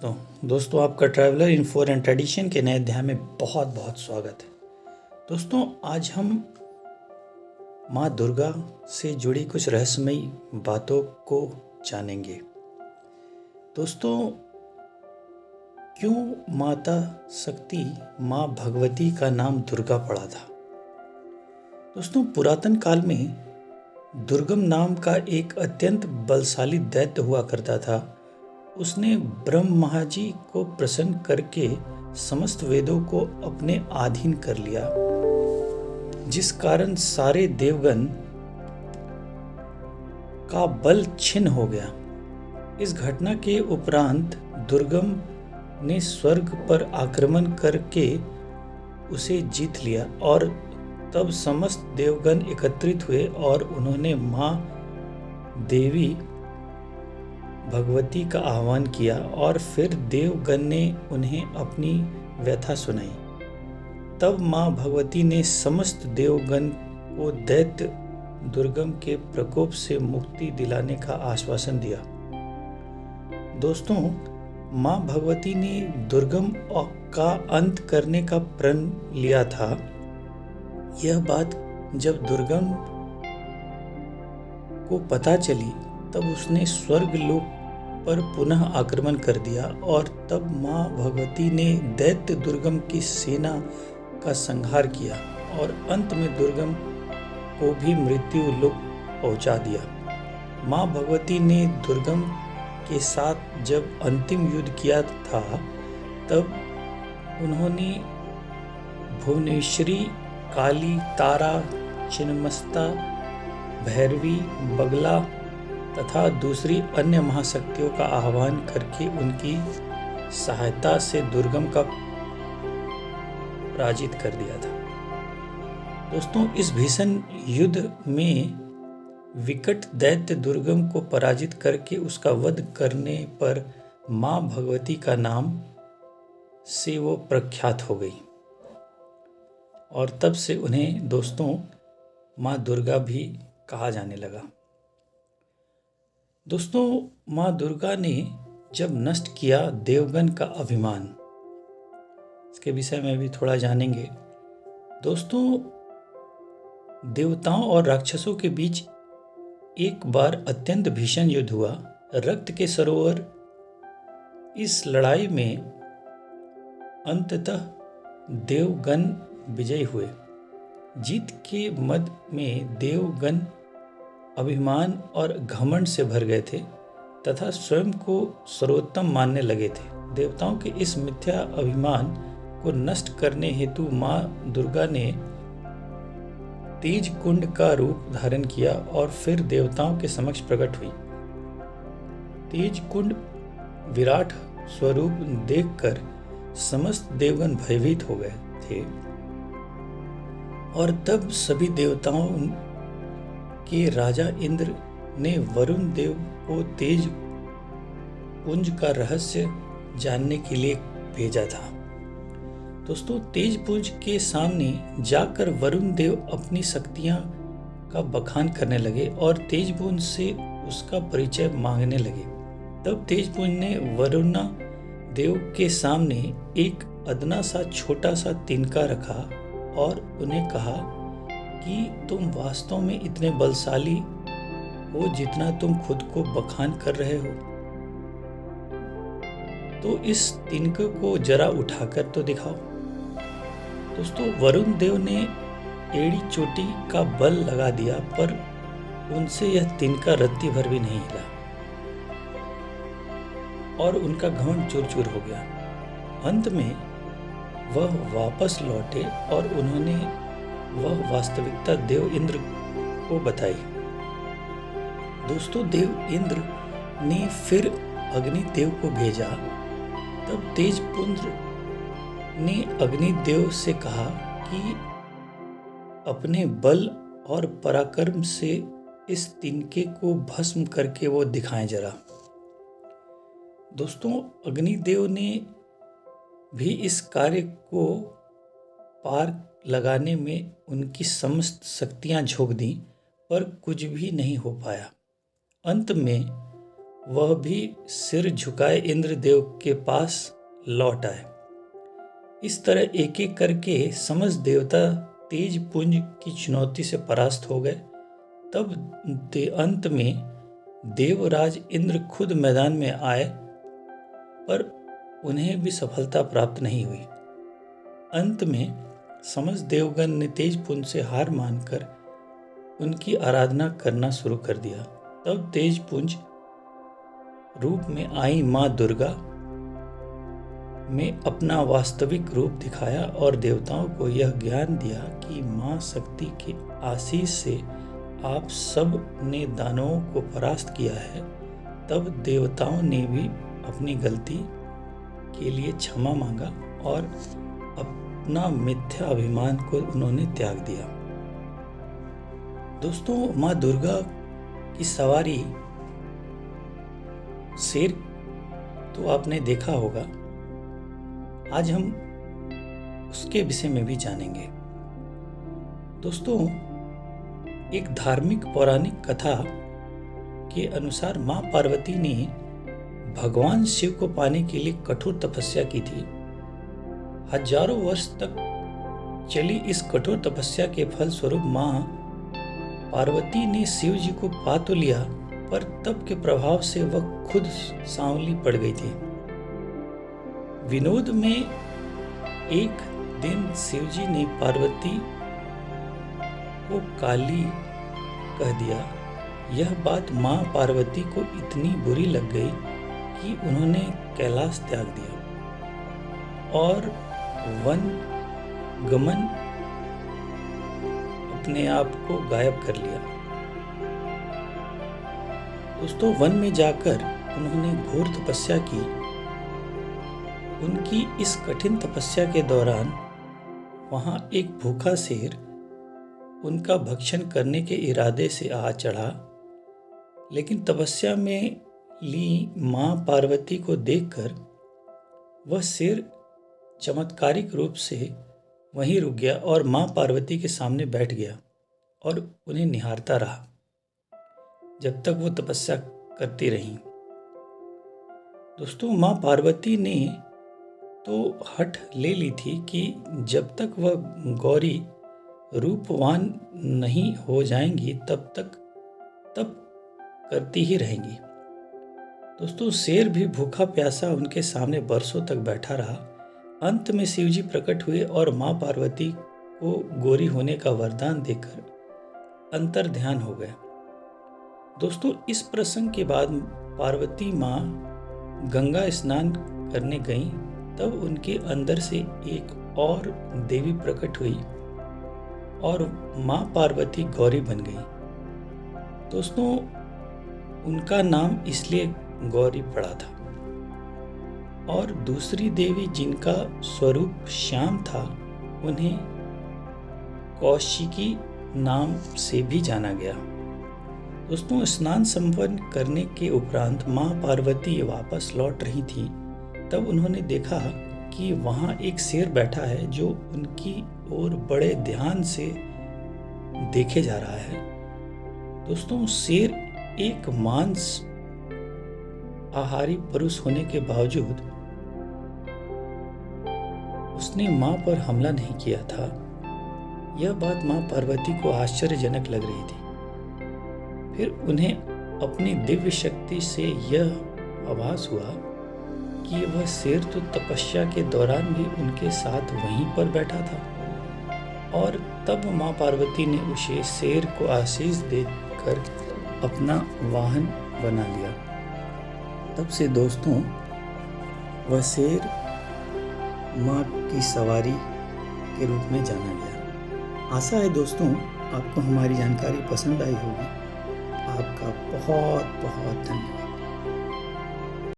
तो दोस्तों आपका traveller in for and tradition के नए अध्याय में बहुत बहुत स्वागत है। दोस्तों आज हम माँ दुर्गा से जुड़ी कुछ रहस्यमयी बातों को जानेंगे। दोस्तों क्यों माता शक्ति माँ भगवती का नाम दुर्गा पड़ा था? दोस्तों पुरातन काल में दुर्गम नाम का एक अत्यंत बलशाली दैत्य हुआ करता था। उसने ब्रह्मा जी को प्रसन्न करके समस्त वेदों को अपने अधीन कर लिया, जिस कारण सारे देवगण का बल छिन्न हो गया। इस घटना के उपरांत दुर्गम ने स्वर्ग पर आक्रमण करके उसे जीत लिया और तब समस्त देवगण एकत्रित हुए और उन्होंने माँ देवी भगवती का आह्वान किया और फिर देवगण ने उन्हें अपनी व्यथा सुनाई। तब माँ भगवती ने समस्त देवगण को दैत्य दुर्गम के प्रकोप से मुक्ति दिलाने का आश्वासन दिया। दोस्तों माँ भगवती ने दुर्गम का अंत करने का प्रण लिया था। यह बात जब दुर्गम को पता चली तब उसने स्वर्ग लोक पर पुनः आक्रमण कर दिया और तब माँ भगवती ने दैत्य दुर्गम की सेना का संहार किया और अंत में दुर्गम को भी मृत्यु लोक पहुंचा दिया। माँ भगवती ने दुर्गम के साथ जब अंतिम युद्ध किया था तब उन्होंने भुवनेश्वरी, काली, तारा, छिन्नमस्ता, भैरवी, बगला तथा दूसरी अन्य महाशक्तियों का आह्वान करके उनकी सहायता से दुर्गम का पराजित कर दिया था। दोस्तों इस भीषण युद्ध में विकट दैत्य दुर्गम को पराजित करके उसका वध करने पर माँ भगवती का नाम से वो प्रख्यात हो गई और तब से उन्हें दोस्तों माँ दुर्गा भी कहा जाने लगा। दोस्तों माँ दुर्गा ने जब नष्ट किया देवगण का अभिमान, इसके विषय में भी थोड़ा जानेंगे। दोस्तों देवताओं और राक्षसों के बीच एक बार अत्यंत भीषण युद्ध हुआ। रक्त के सरोवर इस लड़ाई में अंततः देवगण विजयी हुए। जीत के मद में देवगण अभिमान और घमंड से भर गए थे तथा स्वयं को सर्वोत्तम मानने लगे थे। देवताओं के इस मिथ्या अभिमान को नष्ट करने हेतु माँ दुर्गा ने तेज कुंड का रूप धारण किया और फिर देवताओं के समक्ष प्रकट हुई। तेज कुंड विराट स्वरूप देखकर समस्त देवगण भयभीत हो गए थे और तब सभी देवताओं के राजा इंद्र ने वरुण देव को तेज पुंज का रहस्य जानने के लिए भेजा था। दोस्तों तेज पुंज के सामने जाकर वरुण देव अपनी शक्तियां का बखान करने लगे और तेज पुंज से उसका परिचय मांगने लगे। तब तेज पुंज ने वरुण देव के सामने एक अदना सा छोटा सा तिनका रखा और उन्हें कहा कि तुम वास्तव में इतने बलशाली हो जितना तुम खुद को बखान कर रहे हो, तो इस तिनके को जरा उठाकर तो दिखाओ। दोस्तों वरुण देव ने एड़ी चोटी का बल लगा दिया पर उनसे यह तिनका रत्ती भर भी नहीं हिला और उनका घमंड चूर चूर हो गया। अंत में वह वापस लौटे और उन्होंने वह वास्तविकता देव इंद्र को बताई। दोस्तों देव इंद्र ने फिर अग्नि देव को भेजा। तब तेज पुंज ने अग्नि देव से कहा कि अपने बल और पराक्रम से इस तिनके को भस्म करके वो दिखाएं जरा। दोस्तों अग्निदेव ने भी इस कार्य को पार लगाने में उनकी समस्त शक्तियां झोंक दी पर कुछ भी नहीं हो पाया। अंत में वह भी सिर झुकाए इंद्रदेव के पास लौट आए। इस तरह एक एक करके समस्त देवता तेज पुंज की चुनौती से परास्त हो गए। तब अंत में देवराज इंद्र खुद मैदान में आए, पर उन्हें भी सफलता प्राप्त नहीं हुई। अंत में समस्त देवगण ने तेज पुंज से हार मानकर उनकी आराधना करना शुरू कर दिया। तब तेज पुंज रूप में आई मां दुर्गा में अपना वास्तविक रूप दिखाया और देवताओं को यह ज्ञान दिया कि मां शक्ति के आशीष से आप सब ने दानवों को परास्त किया है। तब देवताओं ने भी अपनी गलती के लिए क्षमा मांगा और अपना मिथ्या अभिमान को उन्होंने त्याग दिया। दोस्तों, मां दुर्गा की सवारी शेर तो आपने देखा होगा। आज हम उसके विषय में भी जानेंगे। दोस्तों, एक धार्मिक पौराणिक कथा के अनुसार मां पार्वती ने भगवान शिव को पाने के लिए कठोर तपस्या की थी। हजारों वर्ष तक चली इस कठोर तपस्या के फल स्वरूप मां पार्वती ने शिव जी को पा तो लिया, पर तप के प्रभाव से वह खुद सांवली पड़ गई थी। विनोद में एक दिन शिवजी ने पार्वती को काली कह दिया। यह बात मां पार्वती को इतनी बुरी लग गई कि उन्होंने कैलाश त्याग दिया और वन गमन अपने आप को गायब कर लिया। दोस्तों, वन में जाकर उन्होंने घोर तपस्या की। उनकी इस कठिन तपस्या के दौरान वहां एक भूखा शेर उनका भक्षण करने के इरादे से आ चढ़ा, लेकिन तपस्या में ली मां पार्वती को देखकर वह शेर चमत्कारिक रूप से वहीं रुक गया और मां पार्वती के सामने बैठ गया और उन्हें निहारता रहा जब तक वो तपस्या करती रहीं। दोस्तों, मां पार्वती ने तो हठ ले ली थी कि जब तक वह गौरी रूपवान नहीं हो जाएंगी तब करती ही रहेंगी। दोस्तों, शेर भी भूखा प्यासा उनके सामने बरसों तक बैठा रहा। अंत में शिवजी प्रकट हुए और मां पार्वती को गौरी होने का वरदान देकर अंतर ध्यान हो गए। दोस्तों, इस प्रसंग के बाद पार्वती मां गंगा स्नान करने गईं। तब उनके अंदर से एक और देवी प्रकट हुई और मां पार्वती गौरी बन गई। दोस्तों, उनका नाम इसलिए गौरी पड़ा था। और दूसरी देवी जिनका स्वरूप श्याम था, उन्हें कौशिकी नाम से भी जाना गया। दोस्तों, स्नान संपन्न करने के उपरांत मां पार्वती वापस लौट रही थी। तब उन्होंने देखा कि वहां एक शेर बैठा है जो उनकी ओर बड़े ध्यान से देखे जा रहा है। दोस्तों, शेर एक मांस आहारी पुरुष होने के बावजूद उसने मां पर हमला नहीं किया था। यह बात मां पार्वती को आश्चर्यजनक लग रही थी। फिर उन्हें अपनी दिव्य शक्ति से यह आभास हुआ कि वह शेर तो तपस्या के दौरान भी उनके साथ वहीं पर बैठा था। और तब मां पार्वती ने उसे शेर को आशीष देकर अपना वाहन बना लिया। तब से दोस्तों, वह शेर मां की सवारी के रूप में जाना गया। आशा है दोस्तों, आपको हमारी जानकारी पसंद आई होगी। आपका बहुत बहुत धन्यवाद।